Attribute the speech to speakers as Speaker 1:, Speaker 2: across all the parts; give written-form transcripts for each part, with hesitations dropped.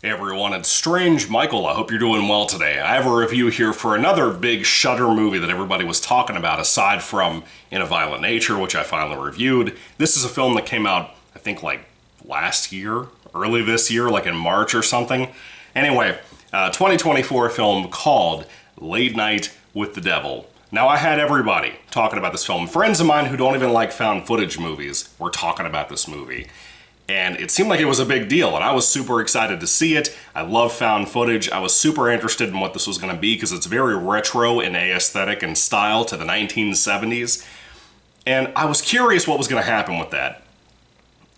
Speaker 1: Hey everyone, it's Strange Michael. I hope you're doing well today. I have a review here for another big Shudder movie that everybody was talking about aside from In a Violent Nature, which I finally reviewed. This is a film that came out, I think, like last year, early this year, like in March or something. Anyway, 2024 film called Late Night with the Devil. Now, I had everybody talking about this film. Friends of mine who don't even like found footage movies were talking about this movie. And it seemed like it was a big deal, and I was super excited to see it. I love found footage. I was super interested in what this was going to be because it's very retro in aesthetic and style to the 1970s. And I was curious what was going to happen with that.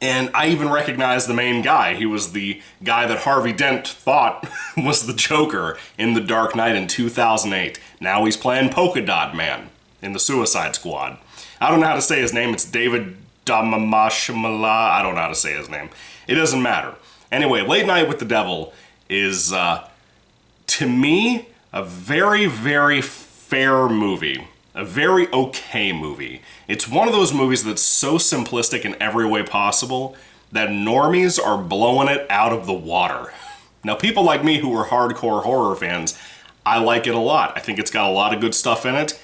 Speaker 1: And I even recognized the main guy. He was the guy that Harvey Dent thought was the Joker in The Dark Knight in 2008. Now he's playing Polka Dot Man in The Suicide Squad. I don't know how to say his name. It's David Damamashamala. I don't know how to say his name. It doesn't matter. Anyway, Late Night with the Devil is, to me, a very, very fair movie. A very okay movie. It's one of those movies that's so simplistic in every way possible that normies are blowing it out of the water. Now, people like me who are hardcore horror fans, I like it a lot. I think it's got a lot of good stuff in it,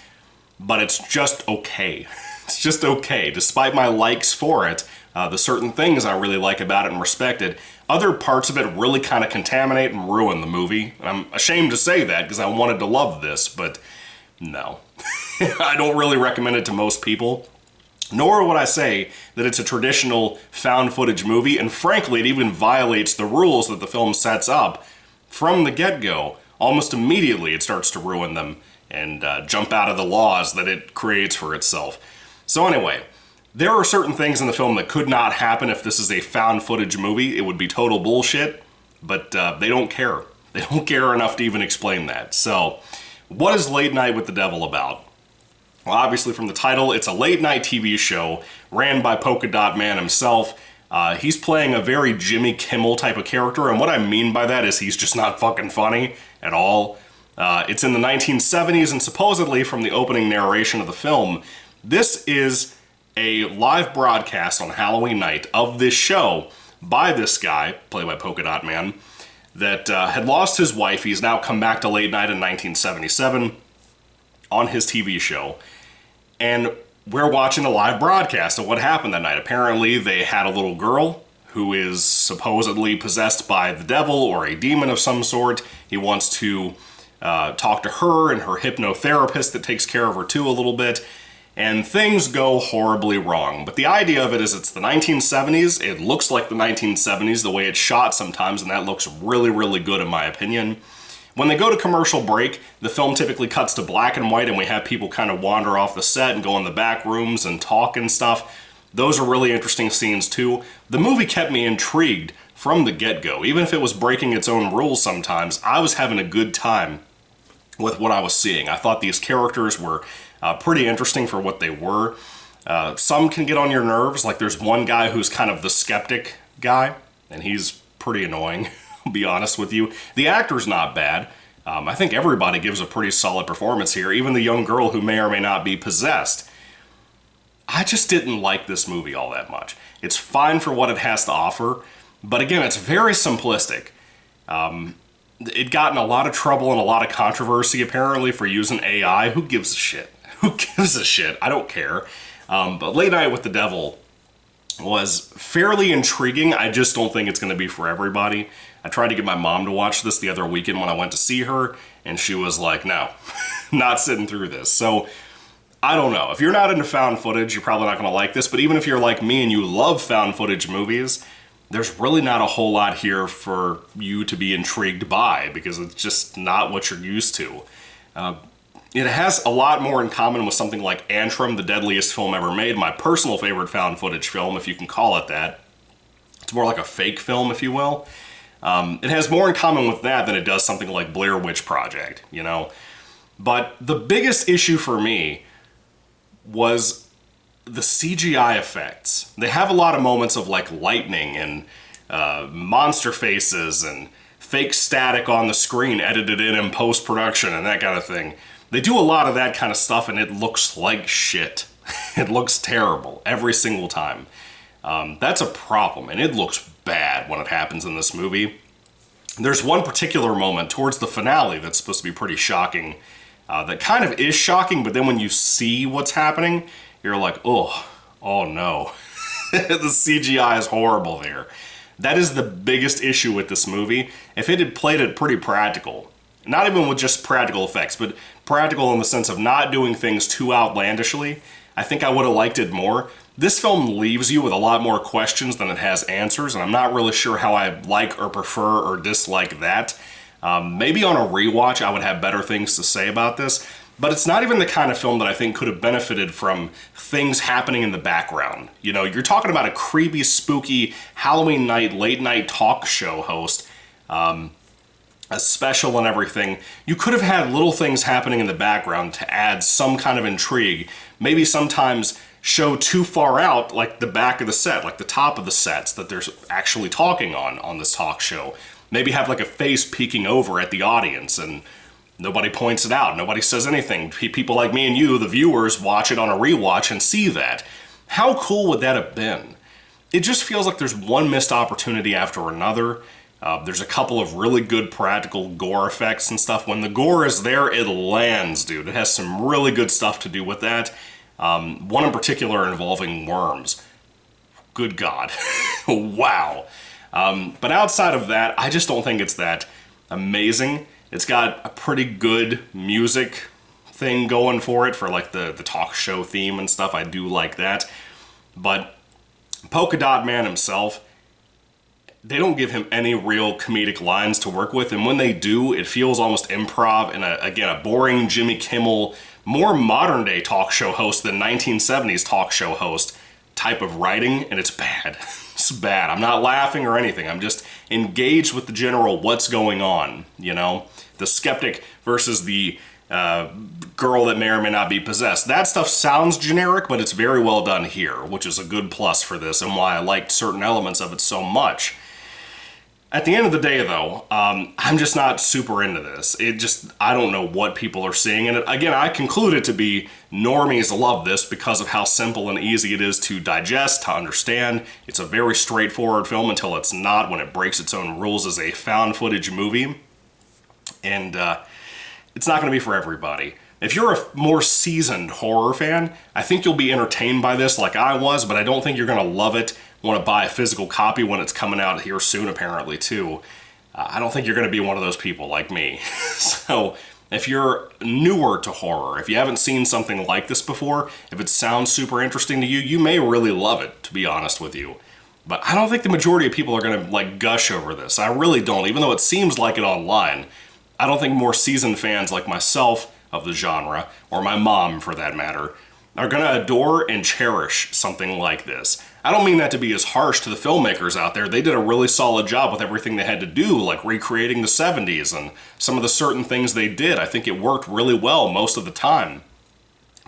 Speaker 1: but it's just okay. It's just okay. Despite my likes for it, the certain things I really like about it and respect it, other parts of it really kind of contaminate and ruin the movie. And I'm ashamed to say that because I wanted to love this, but no. I don't really recommend it to most people. Nor would I say that it's a traditional found footage movie, and frankly, it even violates the rules that the film sets up from the get-go. Almost immediately, it starts to ruin them and jump out of the laws that it creates for itself. So anyway, there are certain things in the film that could not happen if this is a found footage movie. It would be total bullshit, but they don't care. They don't care enough to even explain that. So, what is Late Night with the Devil about? Well, obviously from the title, it's a late night TV show ran by Polka Dot Man himself. He's playing a very Jimmy Kimmel type of character, and what I mean by that is he's just not fucking funny at all. It's in the 1970s, and supposedly from the opening narration of the film, this is a live broadcast on Halloween night of this show by this guy, played by Polka Dot Man, that had lost his wife. He's now come back to late night in 1977 on his TV show. And we're watching a live broadcast of what happened that night. Apparently, they had a little girl who is supposedly possessed by the devil or a demon of some sort. He wants to talk to her and her hypnotherapist that takes care of her too a little bit. And things go horribly wrong. But the idea of it is it's the 1970s. It looks like the 1970s, the way it's shot sometimes, and that looks really, really good in my opinion. When they go to commercial break, the film typically cuts to black and white, and we have people kind of wander off the set and go in the back rooms and talk and stuff. Those are really interesting scenes too. The movie kept me intrigued from the get-go. Even if it was breaking its own rules sometimes, I was having a good time with what I was seeing. I thought these characters were pretty interesting for what they were. Some can get on your nerves, like there's one guy who's kind of the skeptic guy, and he's pretty annoying, I'll be honest with you. The actor's not bad. I think everybody gives a pretty solid performance here, even the young girl who may or may not be possessed. I just didn't like this movie all that much. It's fine for what it has to offer, but again, it's very simplistic. It got in a lot of trouble and a lot of controversy, apparently, for using AI. Who gives a shit? Who gives a shit? I don't care. But Late Night with the Devil was fairly intriguing. I just don't think it's going to be for everybody. I tried to get my mom to watch this the other weekend when I went to see her, and she was like, no, not sitting through this. So, I don't know. If you're not into found footage, you're probably not going to like this, but even if you're like me and you love found footage movies, there's really not a whole lot here for you to be intrigued by, because it's just not what you're used to. It has a lot more in common with something like Antrim, the deadliest film ever made, my personal favorite found footage film, if you can call it that. It's more like a fake film, if you will. It has more in common with that than it does something like Blair Witch Project, you know? But the biggest issue for me was the CGI effects. They have a lot of moments of like lightning and monster faces and fake static on the screen edited in post-production and that kind of thing. They do a lot of that kind of stuff and it looks like shit. It looks terrible every single time. That's a problem, and it looks bad when it happens in this movie. There's one particular moment towards the finale that's supposed to be pretty shocking, that kind of is shocking, but then when you see what's happening, you're like, oh no. The CGI is horrible there. That is the biggest issue with this movie. If it had played it pretty practical, not even with just practical effects, but practical in the sense of not doing things too outlandishly, I think I would have liked it more. This film leaves you with a lot more questions than it has answers, and I'm not really sure how I like or prefer or dislike that. Maybe on a rewatch I would have better things to say about this, but it's not even the kind of film that I think could have benefited from things happening in the background. You know, you're talking about a creepy, spooky Halloween night, late night talk show host, a special and everything. You could have had little things happening in the background to add some kind of intrigue. Maybe sometimes show too far out, like the back of the set, like the top of the sets that they're actually talking on this talk show. Maybe have like a face peeking over at the audience and nobody points it out, nobody says anything. People like me and you, the viewers, watch it on a rewatch and see that. How cool would that have been? It just feels like there's one missed opportunity after another. There's a couple of really good practical gore effects and stuff. When the gore is there, it lands, dude. It has some really good stuff to do with that. One in particular involving worms. Good God. Wow. But outside of that, I just don't think it's that amazing. It's got a pretty good music thing going for it, for like the talk show theme and stuff. I do like that. But Polka Dot Man himself, they don't give him any real comedic lines to work with, and when they do, it feels almost improv and, again, a boring Jimmy Kimmel, more modern-day talk show host than 1970s talk show host type of writing, and it's bad. It's bad. I'm not laughing or anything. I'm just engaged with the general what's going on, you know? The skeptic versus the girl that may or may not be possessed. That stuff sounds generic, but it's very well done here, which is a good plus for this and why I liked certain elements of it so much. At the end of the day, though, I'm just not super into this. I don't know what people are seeing in it. Again, I conclude it to be normies love this because of how simple and easy it is to digest, to understand. It's a very straightforward film until it's not, when it breaks its own rules as a found footage movie. And it's not going to be for everybody. If you're a more seasoned horror fan, I think you'll be entertained by this like I was, but I don't think you're going to love it, want to buy a physical copy when it's coming out here soon, apparently, too. I don't think you're going to be one of those people like me. So, if you're newer to horror, if you haven't seen something like this before, if it sounds super interesting to you, you may really love it, to be honest with you. But I don't think the majority of people are going to, like, gush over this. I really don't, even though it seems like it online. I don't think more seasoned fans like myself of the genre, or my mom for that matter, are going to adore and cherish something like this. I don't mean that to be as harsh to the filmmakers out there. They did a really solid job with everything they had to do, like recreating the 70s and some of the certain things they did. I think it worked really well most of the time.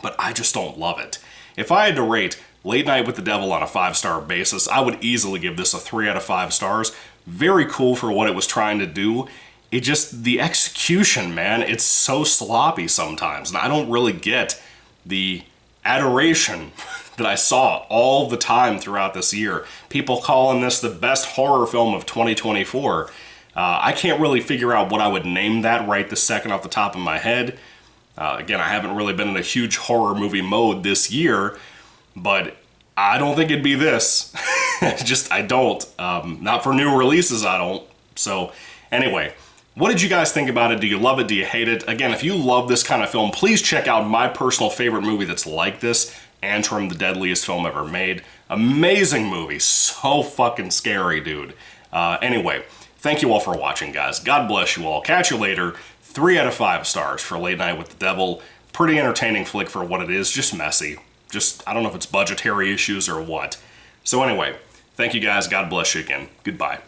Speaker 1: But I just don't love it. If I had to rate Late Night with the Devil on a 5-star basis, I would easily give this a 3 out of 5 stars. Very cool for what it was trying to do. It just, the execution, man, it's so sloppy sometimes. And I don't really get the adoration that I saw all the time throughout this year. People calling this the best horror film of 2024. I can't really figure out what I would name that right this second off the top of my head. Again, I haven't really been in a huge horror movie mode this year, but I don't think it'd be this. I don't. Not for new releases, I don't. So, anyway, what did you guys think about it? Do you love it? Do you hate it? Again, if you love this kind of film, please check out my personal favorite movie that's like this, Antrum, the Deadliest Film Ever Made. Amazing movie. So fucking scary, dude. Anyway, thank you all for watching, guys. God bless you all. Catch you later. 3 out of 5 stars for Late Night with the Devil. Pretty entertaining flick for what it is. Just messy. I don't know if it's budgetary issues or what. So anyway, thank you guys. God bless you again. Goodbye.